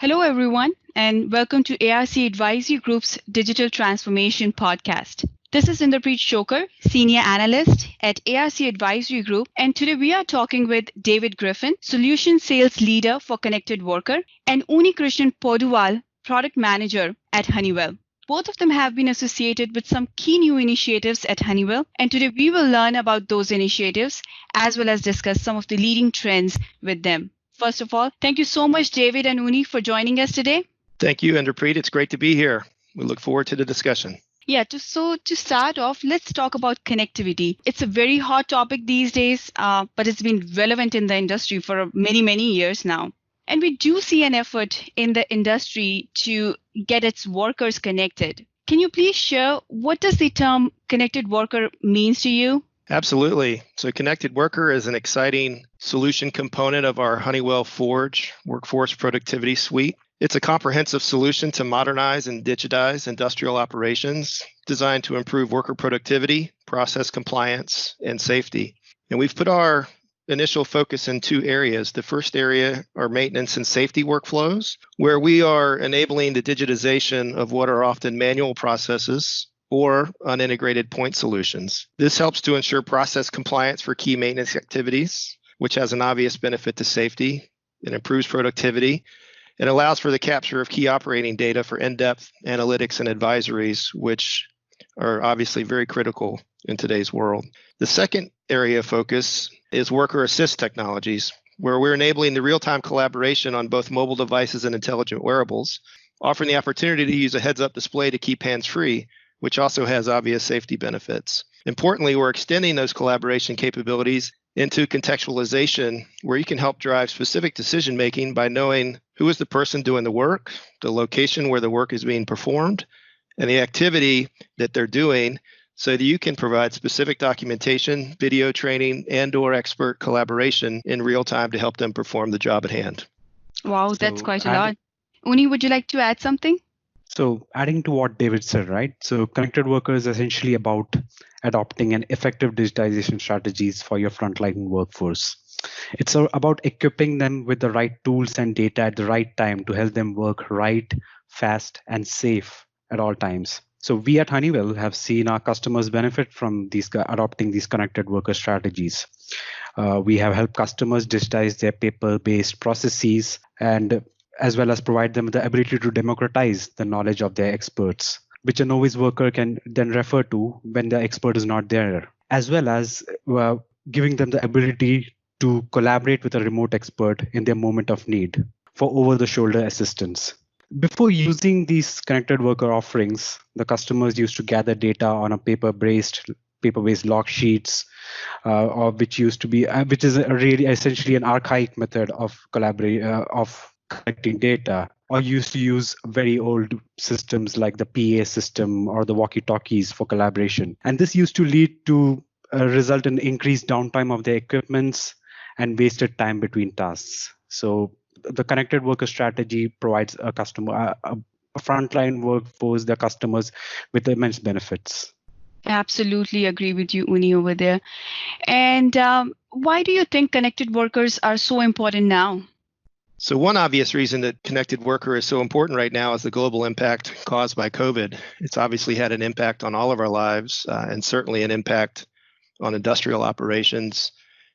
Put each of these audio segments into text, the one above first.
Hello, everyone, and welcome to ARC Advisory Group's Digital Transformation Podcast. This is Inderpreet Shokar, Senior Analyst at ARC Advisory Group, and today we are talking with David Griffin, Solution Sales Leader for Connected Worker, and Uni Krishnan Poduwal, Product Manager at Honeywell. Both of them have been associated with some key new initiatives at Honeywell, and today we will learn about those initiatives as well as discuss some of the leading trends with them. First of all, thank you so much, David and Uni, for joining us today. Thank you, Inderpreet. It's great to be here. We look forward to the discussion. Yeah, to start off, let's talk about connectivity. It's a very hot topic these days, but it's been relevant in the industry for many years now. And we do see an effort in the industry to get its workers connected. Can you please share what does the term connected worker means to you? Absolutely. So Connected Worker is an exciting solution component of our Honeywell Forge workforce productivity suite. It's a comprehensive solution to modernize and digitize industrial operations designed to improve worker productivity, process compliance, and safety. And we've put our initial focus in two areas. The first area are maintenance and safety workflows, where we are enabling the digitization of what are often manual processes or unintegrated point solutions. This helps to ensure process compliance for key maintenance activities, which has an obvious benefit to safety. It improves productivity. It allows for the capture of key operating data for in-depth analytics and advisories, which are obviously very critical in today's world. The second area of focus is worker assist technologies, where we're enabling the real-time collaboration on both mobile devices and intelligent wearables, offering the opportunity to use a heads-up display to keep hands-free, which also has obvious safety benefits. Importantly, we're extending those collaboration capabilities into contextualization, where you can help drive specific decision-making by knowing who is the person doing the work, the location where the work is being performed, and the activity that they're doing, so that you can provide specific documentation, video training, and/or expert collaboration in real time to help them perform the job at hand. Wow, that's quite a lot. Uni, would you like to add something? So adding to what David said, right? So Connected Worker is essentially about adopting an effective digitization strategies for your frontline workforce. It's about equipping them with the right tools and data at the right time to help them work right, fast, and safe at all times. So we at Honeywell have seen our customers benefit from adopting these Connected Worker strategies. We have helped customers digitize their paper-based processes and as well as provide them the ability to democratize the knowledge of their experts, which a novice worker can then refer to when the expert is not there, as well as giving them the ability to collaborate with a remote expert in their moment of need for over-the-shoulder assistance. Before using these Connected Worker offerings, the customers used to gather data on a paper-based log sheets, which is really essentially an archaic method of collecting data, or used to use very old systems like the PA system or the walkie-talkies for collaboration. And this used to lead to result in increased downtime of their equipments and wasted time between tasks. So the Connected Worker strategy provides a frontline workforce, the customers, with immense benefits. Absolutely agree with you, Uni, over there. And why do you think connected workers are so important now? So one obvious reason that Connected Worker is so important right now is the global impact caused by COVID. It's obviously had an impact on all of our lives and certainly an impact on industrial operations,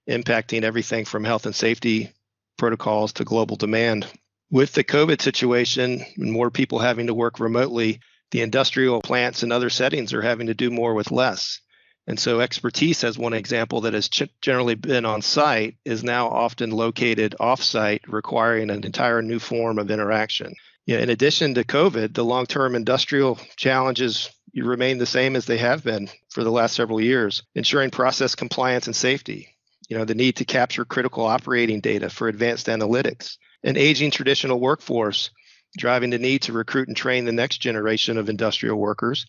impacting everything from health and safety protocols to global demand. With the COVID situation and more people having to work remotely, the industrial plants and other settings are having to do more with less. And so expertise, as one example that has generally been on site, is now often located off-site, requiring an entire new form of interaction. In addition to COVID, the long-term industrial challenges remain the same as they have been for the last several years, ensuring process compliance and safety, the need to capture critical operating data for advanced analytics, an aging traditional workforce, driving the need to recruit and train the next generation of industrial workers,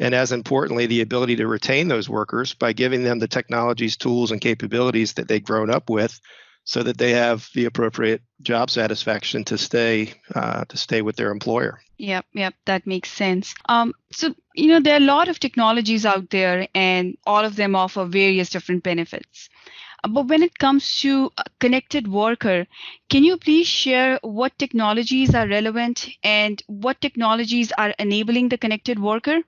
and as importantly, the ability to retain those workers by giving them the technologies, tools, and capabilities that they've grown up with so that they have the appropriate job satisfaction to stay with their employer. Yep, that makes sense. So, there are a lot of technologies out there and all of them offer various different benefits. But when it comes to a connected worker, can you please share what technologies are relevant and what technologies are enabling the connected worker?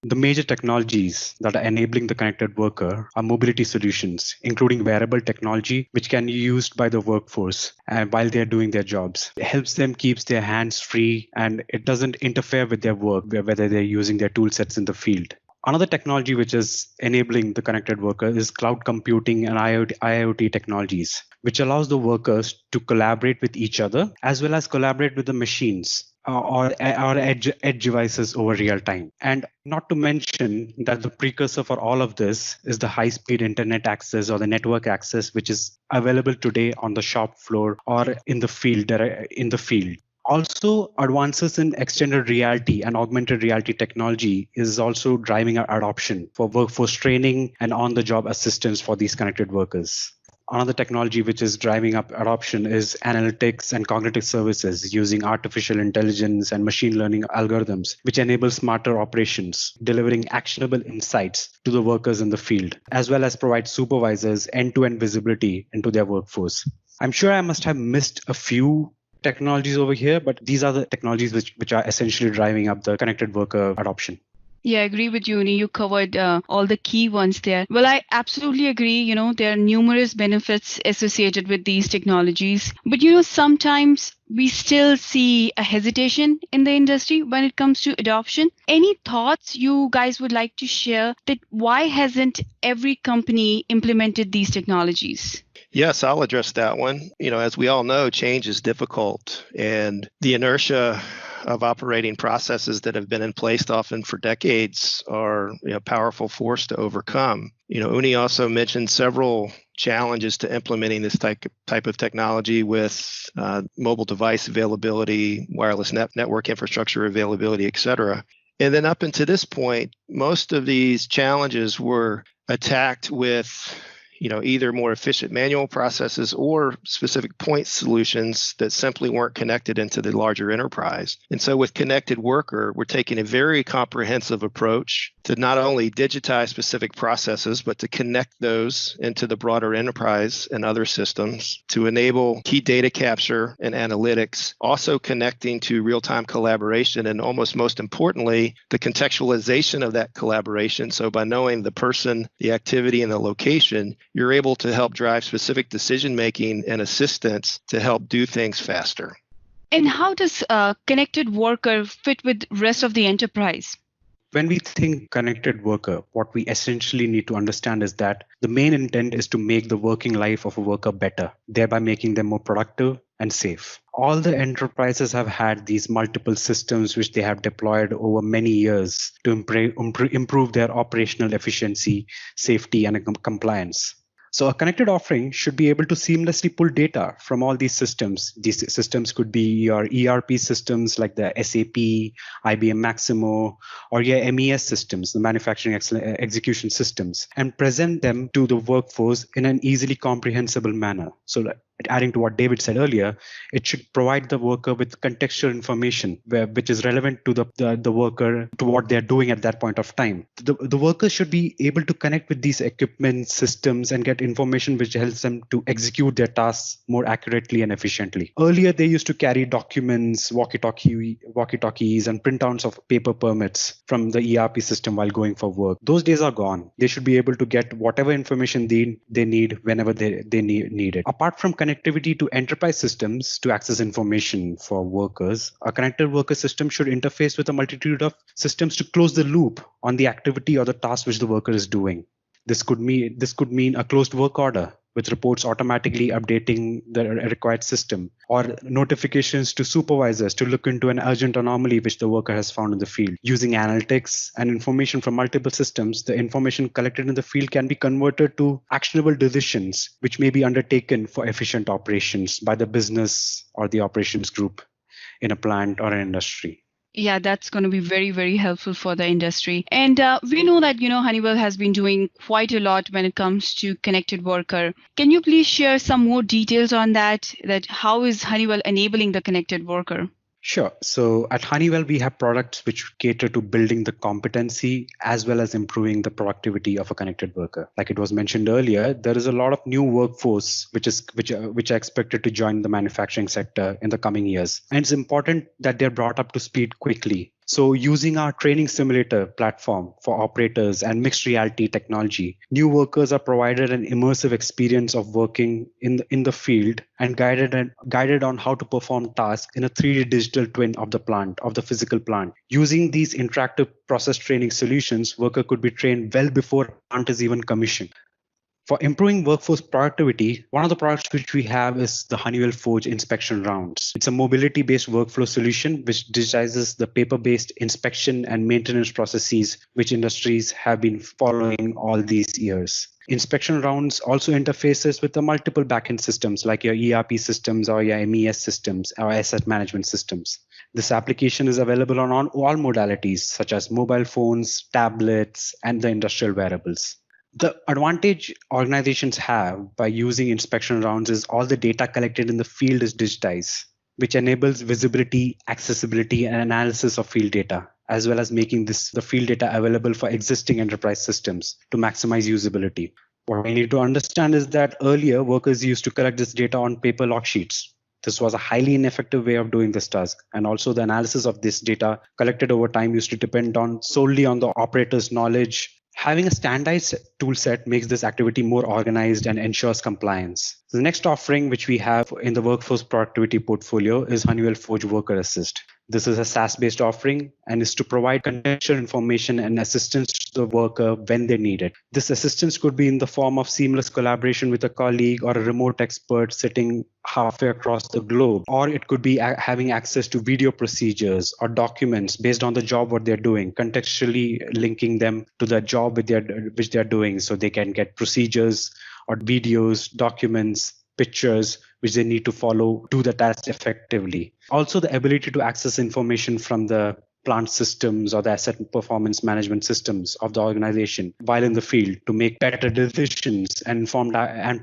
The major technologies that are enabling the connected worker are mobility solutions, including wearable technology, which can be used by the workforce while they're doing their jobs. It helps them keep their hands free and it doesn't interfere with their work, whether they're using their tool sets in the field. Another technology which is enabling the connected worker is cloud computing and IoT technologies, which allows the workers to collaborate with each other as well as collaborate with the machines or edge devices over real time. And not to mention that the precursor for all of this is the high-speed internet access or the network access, which is available today on the shop floor or in the field. Also, advances in extended reality and augmented reality technology is also driving our adoption for workforce training and on-the-job assistance for these connected workers. Another technology which is driving up adoption is analytics and cognitive services using artificial intelligence and machine learning algorithms, which enable smarter operations, delivering actionable insights to the workers in the field, as well as provide supervisors end-to-end visibility into their workforce. I'm sure I must have missed a few technologies over here, but these are the technologies which are essentially driving up the connected worker adoption. Yeah, I agree with you. You covered all the key ones there. Well, I absolutely agree. There are numerous benefits associated with these technologies. But, sometimes we still see a hesitation in the industry when it comes to adoption. Any thoughts you guys would like to share that why hasn't every company implemented these technologies? Yes, I'll address that one. As we all know, change is difficult, and the inertia of operating processes that have been in place often for decades are a powerful force to overcome. Uni also mentioned several challenges to implementing this type of technology with mobile device availability, wireless network infrastructure availability, et cetera. And then up until this point, most of these challenges were attacked with either more efficient manual processes or specific point solutions that simply weren't connected into the larger enterprise. And so with Connected Worker, we're taking a very comprehensive approach to not only digitize specific processes, but to connect those into the broader enterprise and other systems to enable key data capture and analytics, also connecting to real-time collaboration, and almost most importantly, the contextualization of that collaboration. So by knowing the person, the activity, and the location, you're able to help drive specific decision-making and assistance to help do things faster. And how does Connected Worker fit with the rest of the enterprise? When we think connected worker, what we essentially need to understand is that the main intent is to make the working life of a worker better, thereby making them more productive and safe. All the enterprises have had these multiple systems which they have deployed over many years to improve their operational efficiency, safety, and compliance. So a connected offering should be able to seamlessly pull data from all these systems. These systems could be your ERP systems like the SAP, IBM Maximo, or your MES systems, the manufacturing execution systems, and present them to the workforce in an easily comprehensible manner. So adding to what David said earlier, it should provide the worker with contextual information which is relevant to the worker, to what they're doing at that point of time. The workers should be able to connect with these equipment systems and get information which helps them to execute their tasks more accurately and efficiently. Earlier, they used to carry documents, walkie-talkies, and printouts of paper permits from the ERP system while going for work. Those days are gone. They should be able to get whatever information they need whenever they need it. Apart from connectivity to enterprise systems to access information for workers, a connected worker system should interface with a multitude of systems to close the loop on the activity or the task which the worker is doing. This could mean a closed work order with reports automatically updating the required system, or notifications to supervisors to look into an urgent anomaly which the worker has found in the field. Using analytics and information from multiple systems, the information collected in the field can be converted to actionable decisions which may be undertaken for efficient operations by the business or the operations group in a plant or an industry. Yeah, that's going to be very, very helpful for the industry. And we know that, Honeywell has been doing quite a lot when it comes to Connected Worker. Can you please share some more details on that how is Honeywell enabling the Connected Worker? Sure. So at Honeywell, we have products which cater to building the competency as well as improving the productivity of a connected worker. Like it was mentioned earlier, there is a lot of new workforce which are expected to join the manufacturing sector in the coming years, and it's important that they're brought up to speed quickly. So using our training simulator platform for operators and mixed reality technology, new workers are provided an immersive experience of working in the field and guided on how to perform tasks in a 3D digital twin of the physical plant. Using these interactive process training solutions, worker could be trained well before plant is even commissioned. For improving workforce productivity, one of the products which we have is the Honeywell Forge inspection rounds. It's a mobility-based workflow solution which digitizes the paper-based inspection and maintenance processes which industries have been following all these years. Inspection rounds also interfaces with the multiple backend systems like your ERP systems or your MES systems or asset management systems. This application is available on all modalities such as mobile phones, tablets, and the industrial wearables. The advantage organizations have by using inspection rounds is all the data collected in the field is digitized, which enables visibility, accessibility, and analysis of field data, as well as making the field data available for existing enterprise systems to maximize usability. What we need to understand is that earlier workers used to collect this data on paper log sheets. This was a highly ineffective way of doing this task. And also the analysis of this data collected over time used to depend solely on the operator's knowledge. Having a standardized tool set makes this activity more organized and ensures compliance. The next offering which we have in the workforce productivity portfolio is Honeywell Forge Worker Assist. This is a SaaS-based offering and is to provide contextual information and assistance to the worker when they need it. This assistance could be in the form of seamless collaboration with a colleague or a remote expert sitting halfway across the globe, or it could be having access to video procedures or documents based on the job what they're doing, contextually linking them to the job which they're doing, so they can get procedures or videos, documents, pictures which they need to follow, do the task effectively. Also, the ability to access information from the plant systems or the asset performance management systems of the organization while in the field to make better decisions and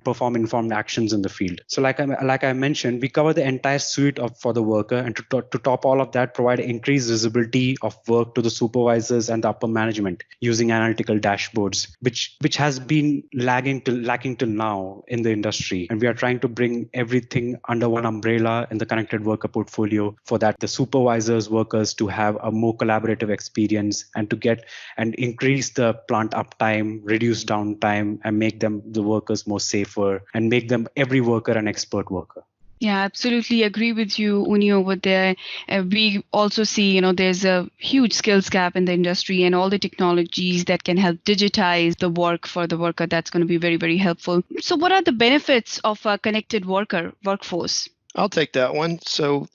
perform informed actions in the field. So like I mentioned, we cover the entire suite for the worker, and to top all of that, provide increased visibility of work to the supervisors and the upper management using analytical dashboards, which has been lacking till now in the industry. And we are trying to bring everything under one umbrella in the connected worker portfolio for that the supervisors, workers to have a more collaborative experience and to get and increase the plant uptime, reduce downtime, and make the workers more safer and make them every worker an expert worker. Yeah, absolutely agree with you, Uni, over there. We also see, there's a huge skills gap in the industry, and all the technologies that can help digitize the work for the worker, that's going to be very, very helpful. So what are the benefits of a connected workforce? I'll take that one. So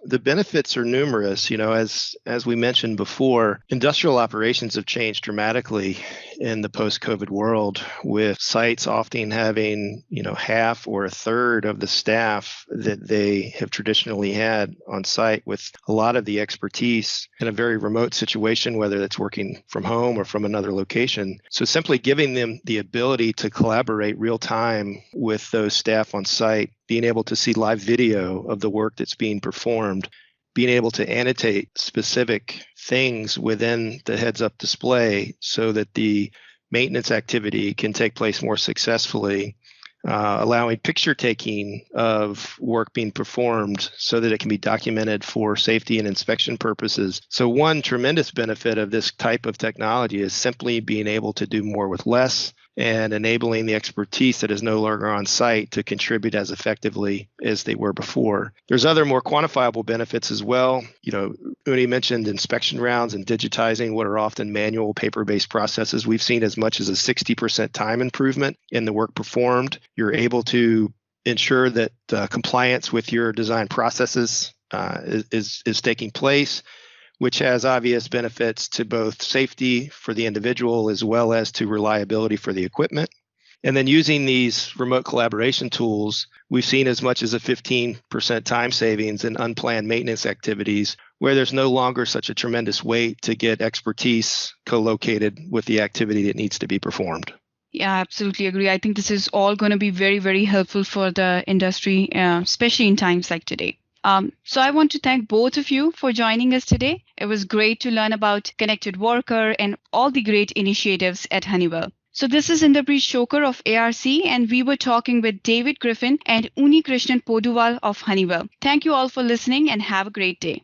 the benefits are numerous. As we mentioned before, industrial operations have changed dramatically in the post-COVID world, with sites often having, half or a third of the staff that they have traditionally had on site, with a lot of the expertise in a very remote situation, whether it's working from home or from another location. So simply giving them the ability to collaborate real time with those staff on site, being able to see live video of the work that's being performed, being able to annotate specific things within the heads-up display so that the maintenance activity can take place more successfully, allowing picture taking of work being performed so that it can be documented for safety and inspection purposes. So one tremendous benefit of this type of technology is simply being able to do more with less, and enabling the expertise that is no longer on site to contribute as effectively as they were before. There's other more quantifiable benefits as well. Uni mentioned inspection rounds and digitizing what are often manual paper-based processes. We've seen as much as a 60% time improvement in the work performed. You're able to ensure that compliance with your design processes is taking place, which has obvious benefits to both safety for the individual as well as to reliability for the equipment. And then using these remote collaboration tools, we've seen as much as a 15% time savings in unplanned maintenance activities, where there's no longer such a tremendous wait to get expertise co-located with the activity that needs to be performed. Yeah, absolutely agree. I think this is all going to be very, very helpful for the industry, especially in times like today. So I want to thank both of you for joining us today. It was great to learn about Connected Worker and all the great initiatives at Honeywell. So this is Inderpreet Shokar of ARC, and we were talking with David Griffin and Uni Krishnan Poduwal of Honeywell. Thank you all for listening and have a great day.